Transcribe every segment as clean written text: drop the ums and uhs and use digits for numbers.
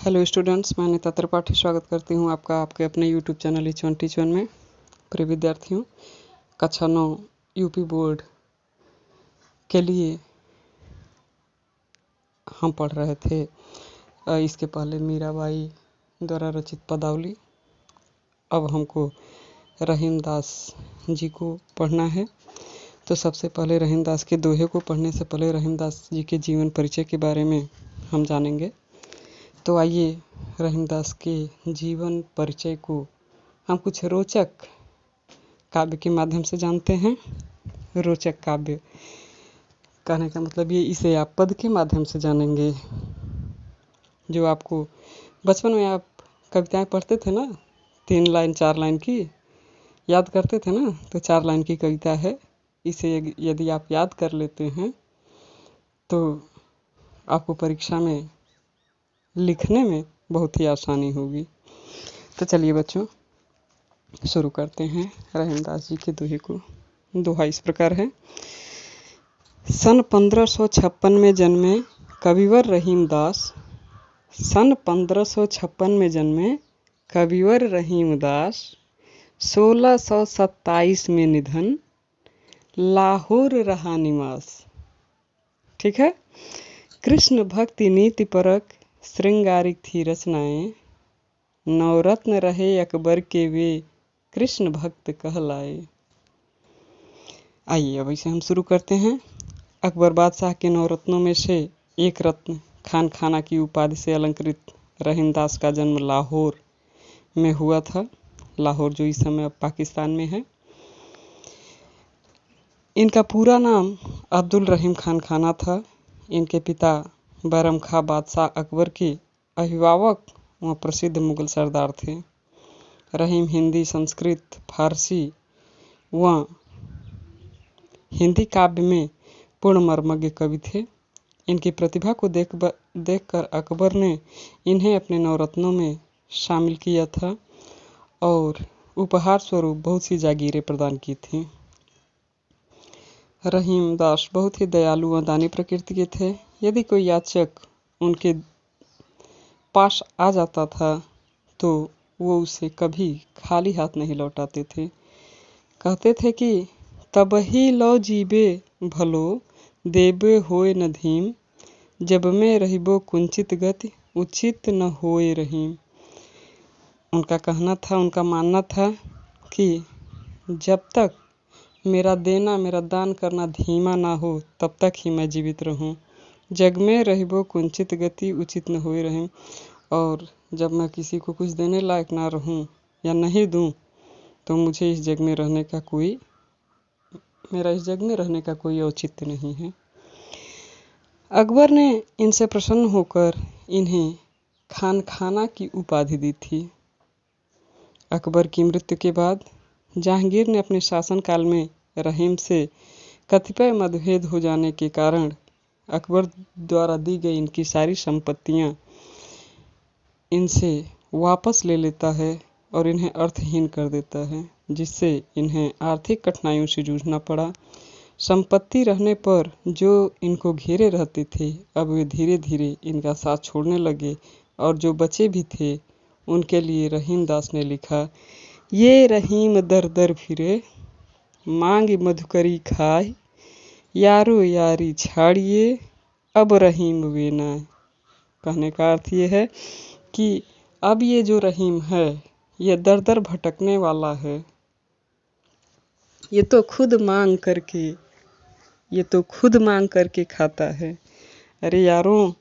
Hello students, मैं अनिता त्रिपाठी स्वागत करती हूँ आपका आपके अपने यूट्यूब चैनल H1 Teach1 में। प्रिय विद्यार्थियों, कक्षा 9 यूपी बोर्ड के लिए हम पढ़ रहे थे इसके पहले मीराबाई द्वारा रचित पदावली। अब हमको रहीमदास जी को पढ़ना है। तो सबसे पहले रहीमदास के दोहे को पढ़ने से पहले रहीमदास जी के जीवन परिचय के बारे में हम जानेंगे। तो आइए रहीमदास के जीवन परिचय को हम कुछ रोचक काव्य के माध्यम से जानते हैं। रोचक काव्य कहने का मतलब ये, इसे आप पद के माध्यम से जानेंगे। जो आपको बचपन में आप कविताएं पढ़ते थे ना, 3 लाइन 4 लाइन की याद करते थे ना, तो 4 लाइन की कविता है। इसे यदि आप याद कर लेते हैं तो आपको परीक्षा में लिखने में बहुत ही आसानी होगी। तो चलिए बच्चों, शुरू करते हैं रहीमदास जी के दोहे को। दोहा इस प्रकार है। सन 1556 में जन्मे कविवर रहीमदास, सन 1556 में जन्मे कविवर रहीमदास, 1627 में निधन, लाहौर रहा निवास। ठीक है। कृष्ण भक्ति नीति परक श्रृंगारिक थी रचनाएं, नवरत्न रहे अकबर के वे कृष्ण भक्त कहलाए। आइए अब इसे हम शुरू करते हैं। अकबर बादशाह के 9 रत्नों में से एक रत्न खान खाना की उपाधि से अलंकृत रहीमदास का जन्म लाहौर में हुआ था। लाहौर जो इस समय अब पाकिस्तान में है। इनका पूरा नाम अब्दुल रहीम खान खाना था। इनके पिता बैरम खां बादशाह अकबर के अभिभावक व प्रसिद्ध मुगल सरदार थे। रहीम हिंदी, संस्कृत, फारसी व हिंदी काव्य में पूर्ण मर्मज्ञ कवि थे। इनकी प्रतिभा को देखकर अकबर ने इन्हें अपने 9 रत्नों में शामिल किया था और उपहार स्वरूप बहुत सी जागीरें प्रदान की थीं। रहीमदास बहुत ही दयालु व दानी प्रकृति के थे। यदि कोई याचक उनके पास आ जाता था तो वो उसे कभी खाली हाथ नहीं लौटाते थे। कहते थे कि तबही लो जीबे भलो, देबे होए न धीम, जब में रहिबो कुंचित गति, उचित न होए रहीम। उनका कहना था, उनका मानना था कि जब तक मेरा देना, मेरा दान करना धीमा ना हो तब तक ही मैं जीवित रहूं। जग में रहिबो कुंचित गति, उचित न होए रहीम। और जब मैं किसी को कुछ देने लायक ना रहूं या नहीं दूं तो मुझे इस जग में रहने का कोई औचित्य नहीं है। अकबर ने इनसे प्रसन्न होकर इन्हें खान खाना की उपाधि दी थी। अकबर की मृत्यु के बाद जहांगीर ने अपने शासनकाल में रहीम से कतिपय मतभेद हो जाने के कारण अकबर द्वारा दी गई इनकी सारी संपत्तियां इनसे वापस ले लेता है और इन्हें अर्थहीन कर देता है, जिससे इन्हें आर्थिक कठिनाइयों से जूझना पड़ा। संपत्ति रहने पर जो इनको घेरे रहते थे, अब वे धीरे धीरे इनका साथ छोड़ने लगे और जो बचे भी थे उनके लिए रहीमदास ने लिखा, ये रहीम दर दर फिरे, मांग मधुकरी खाए, यारो यारी छाड़िए, अब रहीम वे ना। कहने का अर्थ ये है कि अब ये जो रहीम है ये दर दर भटकने वाला है। ये तो खुद मांग करके खाता है। अरे यारों,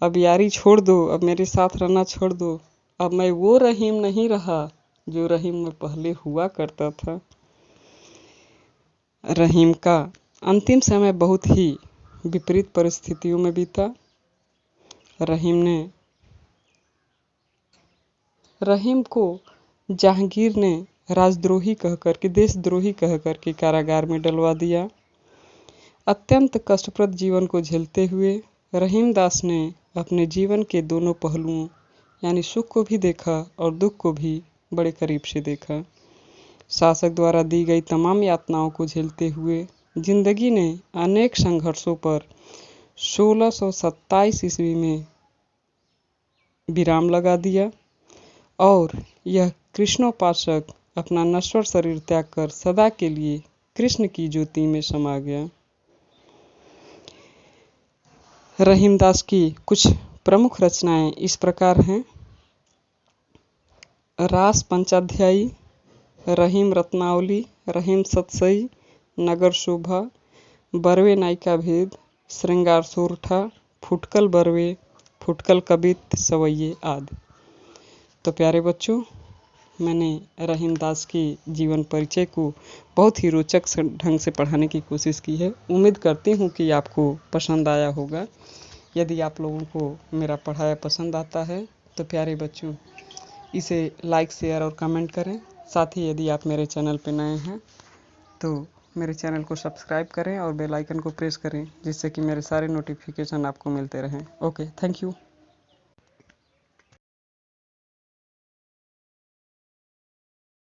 अब यारी छोड़ दो, अब मेरे साथ रहना छोड़ दो। अब मैं वो रहीम नहीं रहा जो रहीम में पहले हुआ करता था। रहीम का अंतिम समय बहुत ही विपरीत परिस्थितियों में बीता। रहीम को जहांगीर ने राजद्रोही कहकर के, देशद्रोही कहकर के कारागार में डलवा दिया। अत्यंत कष्टप्रद जीवन को झेलते हुए रहीमदास ने अपने जीवन के दोनों पहलुओं यानी सुख को भी देखा और दुख को भी बड़े करीब से देखा। शासक द्वारा दी गई तमाम यातनाओं को झेलते हुए जिंदगी ने अनेक संघर्षों पर 1627 ईस्वी में विराम लगा दिया और यह कृष्णोपासक अपना नश्वर शरीर त्याग कर सदा के लिए कृष्ण की ज्योति में समा गया। रहीमदास की कुछ प्रमुख रचनाएं इस प्रकार हैं। रास पंचाध्यायी, रहीम रत्नावली, रहीम सतसई, नगर शोभा, बरवे नायिका भेद, श्रृंगार सोरठा, फुटकल बरवे, फुटकल कबित सवैये आदि। तो प्यारे बच्चों, मैंने रहीमदास की जीवन परिचय को बहुत ही रोचक ढंग से पढ़ाने की कोशिश की है। उम्मीद करती हूँ कि आपको पसंद आया होगा। यदि आप लोगों को मेरा पढ़ाया पसंद आता है तो प्यारे बच्चों इसे लाइक, शेयर और कमेंट करें। साथ ही यदि आप मेरे चैनल पर नए हैं तो मेरे चैनल को सब्सक्राइब करें और बेल आइकन को प्रेस करें, जिससे कि मेरे सारे नोटिफिकेशन आपको मिलते रहें। Okay, thank you.